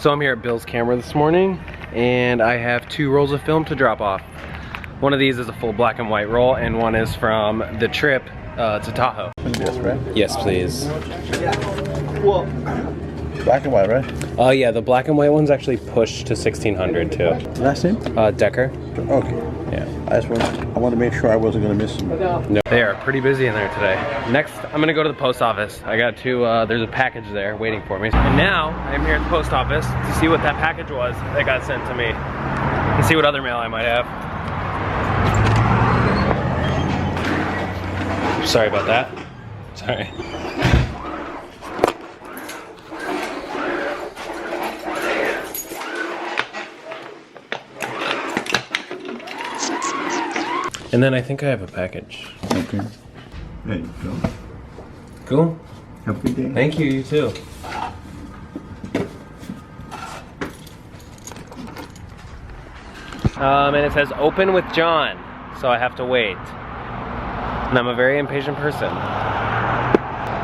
So I'm here at Bill's camera this morning, and I have 2 rolls of film to drop off. One of these is a full black and white roll, and one is from the trip to Tahoe. Yes, right? Yes, please. Well, black and white, right? Yeah, the black and white one's actually pushed to 1600 too. Last name? Decker. Okay. Yeah. I wanted to make sure I wasn't gonna miss them. No, they are pretty busy in there today. Next, I'm gonna go to the post office. I got to, there's a package there waiting for me. And now, I'm here at the post office to see what that package was that got sent to me. And see what other mail I might have. Sorry about that. Sorry. And then I think I have a package. Okay. There you go. Cool. Have a good day. Thank you, you too. And it says open with John, so I have to wait. And I'm a very impatient person.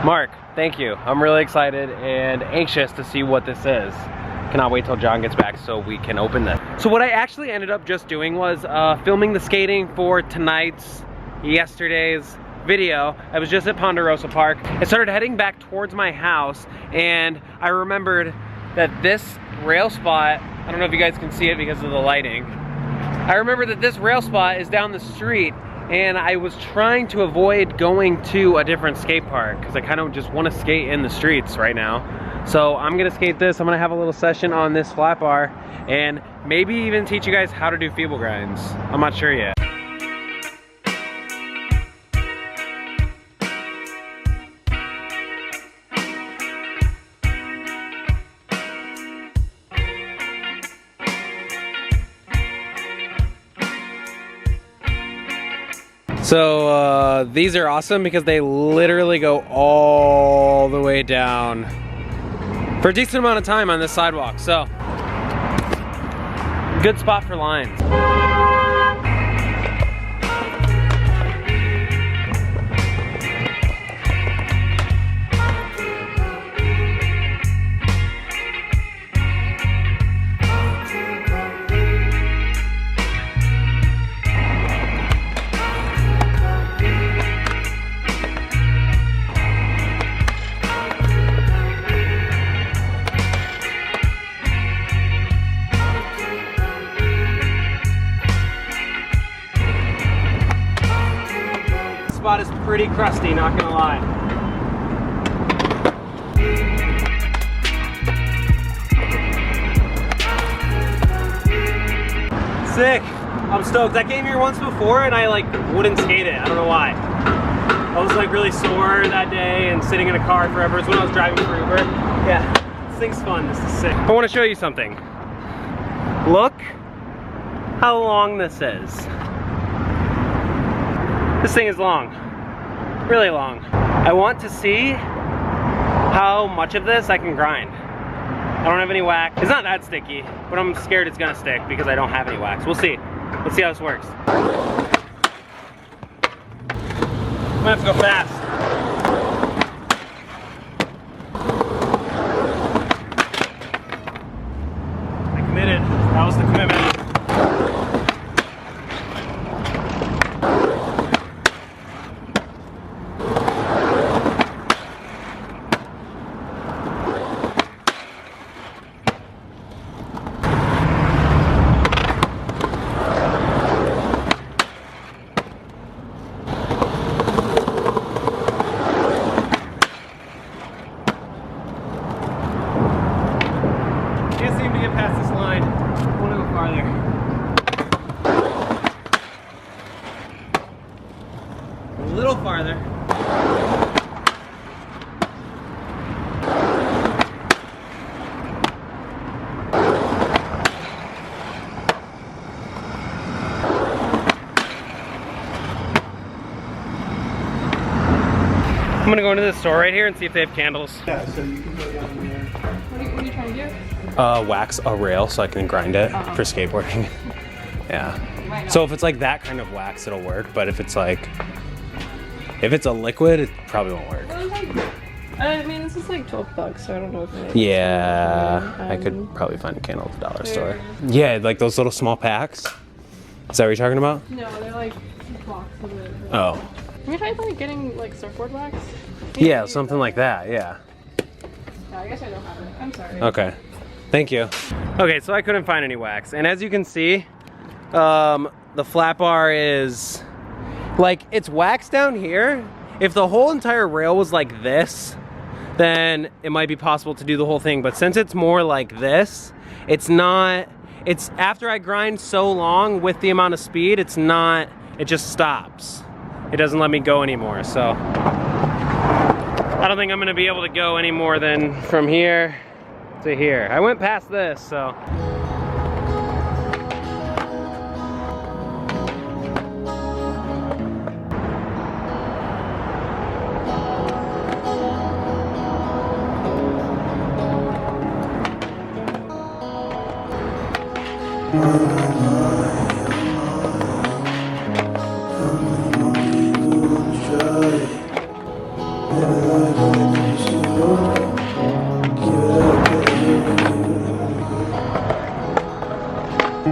Mark, thank you. I'm really excited and anxious to see what this is. Cannot wait till John gets back so we can open this. So what I actually ended up just doing was filming the skating for yesterday's video. I was just at Ponderosa Park. I started heading back towards my house, and I remembered that this rail spot, I don't know if you guys can see it because of the lighting. I remember that this rail spot is down the street, and I was trying to avoid going to a different skate park because I kind of just want to skate in the streets right now. So I'm gonna skate this. I'm gonna have a little session on this flat bar and maybe even teach you guys how to do feeble grinds. I'm not sure yet. So these are awesome because they literally go all the way down for a decent amount of time on this sidewalk. So good spot for lines. Spot is pretty crusty, not gonna lie. Sick. I'm stoked. I came here once before and I wouldn't skate it. I don't know why. I was really sore that day and sitting in a car forever. It's when I was driving for Uber. Yeah, this thing's fun. This is sick. I want to show you something. Look how long this is. This thing is long, really long. I want to see how much of this I can grind. I don't have any wax. It's not that sticky, but I'm scared it's gonna stick because I don't have any wax. We'll see. Let's see how this works. I'm gonna have to go fast. I committed. That was the commitment. Can't seem to get past this line. I want to go farther. A little farther. I'm gonna go into this store right here and see if they have candles. Yeah, so you can go down there. What are you trying to do? Wax a rail so I can grind it for skateboarding. Yeah. So if it's that kind of wax, it'll work. But if it's a liquid, it probably won't work. I mean, this is like $12, so I don't know if it Yeah, I could probably find a candle at the dollar store. Yeah, like those little small packs. Is that what you're talking about? No, they're like boxes of it. Oh. Have you tried like getting like surfboard wax? Yeah, something like that, yeah. Yeah, I guess I don't have it. I'm sorry. Okay, thank you. Okay, so I couldn't find any wax. And as you can see, the flat bar is, like, it's wax down here. If the whole entire rail was like this, then it might be possible to do the whole thing. But since it's more like this, it's not, it's after I grind so long with the amount of speed, it's not, it just stops. It doesn't let me go anymore, so. I don't think I'm gonna be able to go any more than from here to here. I went past this, so.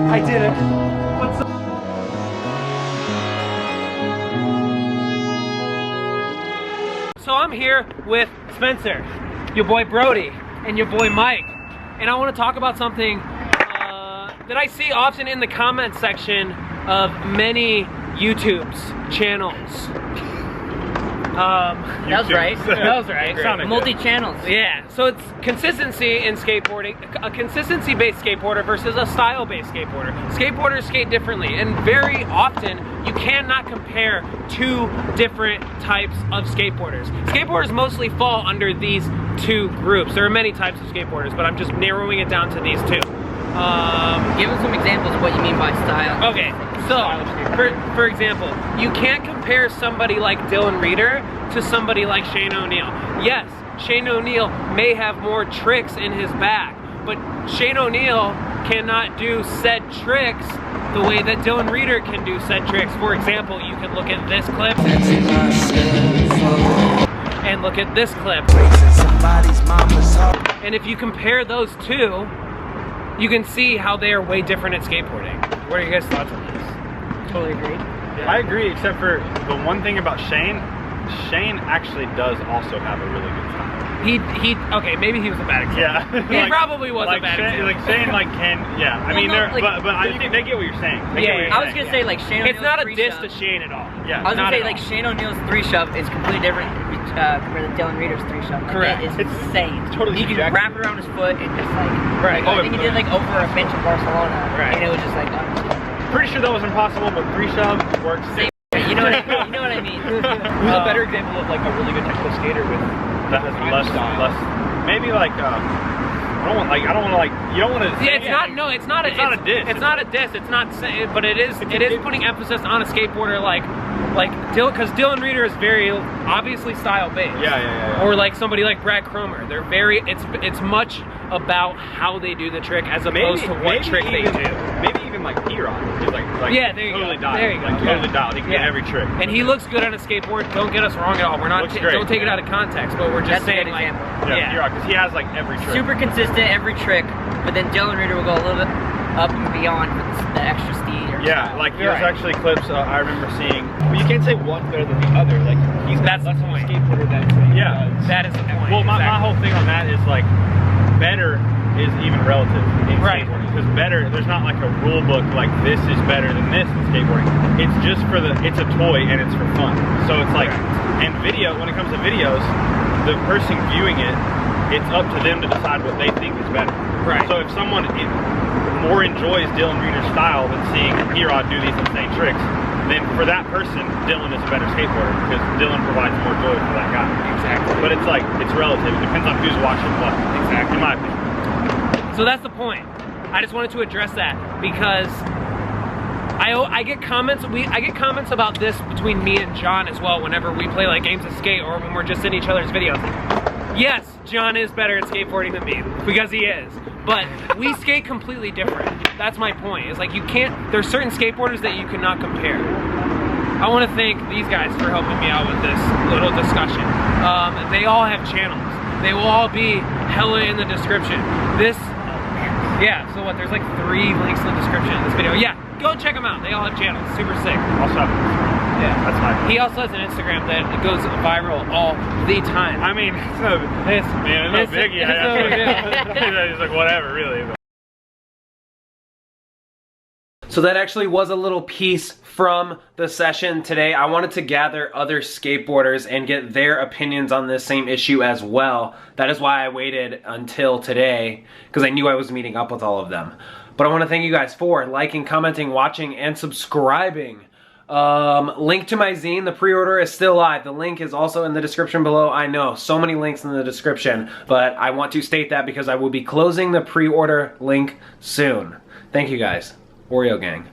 I did it. What's up? So I'm here with Spencer, your boy Brodie, and your boy Mike, and I want to talk about something that I see often in the comment section of many YouTube's channels. That was right. That was right. Multi-channels. Yeah, so it's consistency in skateboarding, a consistency-based skateboarder versus a style-based skateboarder. Skateboarders skate differently, and very often you cannot compare two different types of skateboarders. Skateboarders mostly fall under these two groups. There are many types of skateboarders, but I'm just narrowing it down to these two. Give us some examples of what you mean by style. Okay, so for example, you can't compare somebody like Dylan Reeder to somebody like Shane O'Neill. Yes, Shane O'Neill may have more tricks in his bag, but Shane O'Neill cannot do said tricks the way that Dylan Reeder can do said tricks. For example, you can look at this clip and look at this clip. And if you compare those two, you can see how they are way different at skateboarding. What are your guys' thoughts on this? Totally agreed. Yeah. I agree, except for the one thing about Shane actually does also have a really good style. Okay, maybe he was a bad example. Yeah. He probably was a bad example. Like Shane, can, yeah. I mean, no, like, but I think they get what you're saying. I was gonna say like Shane O'Neill's it's not a diss shove. to Shane at all. Yeah. I was gonna say like Shane O'Neill's 3-shove is completely different compared to Dylan Reeder's 3-shove. Like, Correct. It's insane. Totally You can subjective. wrap it around his foot and just like. Right. I think he did like over a bench in Barcelona. Right. And it was just like. Pretty sure that was impossible, but 3-shove works. You know what I mean? Who's a better example of like a really good technical skater with That has less, maybe like I don't want to you don't want to. Yeah, it's not. No, it's not. It's not a diss. It's not a diss. It's not. But it is. It is putting emphasis on a skateboarder like because Dylan Reeder is very obviously style based. Yeah. Or like somebody like Brad Cromer. They're very. It's much about how they do the trick as opposed to what trick they do. Maybe even like P-Rod. He's like Yeah, there you totally go. dialed. There you go. Like totally dialed. He can get every trick. And he looks good on a skateboard. Don't get us wrong at all. We're not. Looks great. Don't take it out of context. But we're just That's a saying good like. example. Yeah, P-Rod, because he has like every trick. Super consistent every trick, but then Dylan Reeder will go a little bit up and beyond with the extra speed. Yeah, like there's actually clips I remember seeing. But you can't say one's better than the other. Like That's the point. skateboarder that Yeah. That is the point. Well, my whole thing on that is like better is even relative in skateboarding, because better, there's not like a rule book like this is better than this in skateboarding. It's just it's a toy and it's for fun. So it's like, and when it comes to videos, the person viewing it, it's up to them to decide what they think is better. Right. So if someone more enjoys Dylan Reeder's style than seeing P-Rod do these insane tricks, then for that person, Dylan is a better skateboarder because Dylan provides more joy for that guy. Exactly. But it's like, it's relative. It depends on who's watching what. Exactly. In my opinion. So that's the point. I just wanted to address that because I get comments. I get comments about this between me and John as well. Whenever we play like games of skate or when we're just in each other's videos. Yes, John is better at skateboarding than me because he is. But we skate completely different. That's my point. It's like you can't. There's certain skateboarders that you cannot compare. I want to thank these guys for helping me out with this little discussion. They all have channels. They will all be hella in the description. Yeah, so what, there's like 3 links in the description of this video. Yeah, go check them out. They all have channels, super sick. Also have an Instagram. Yeah. That's my He also has an Instagram that goes viral all the time. I mean, it's no biggie. It's no big deal. It's like whatever, really. So that actually was a little piece from the session today. I wanted to gather other skateboarders and get their opinions on this same issue as well. That is why I waited until today, because I knew I was meeting up with all of them. But I want to thank you guys for liking, commenting, watching, and subscribing. Link to my zine, the pre-order is still live. The link is also in the description below. I know, so many links in the description, but I want to state that because I will be closing the pre-order link soon. Thank you guys. Oreo gang.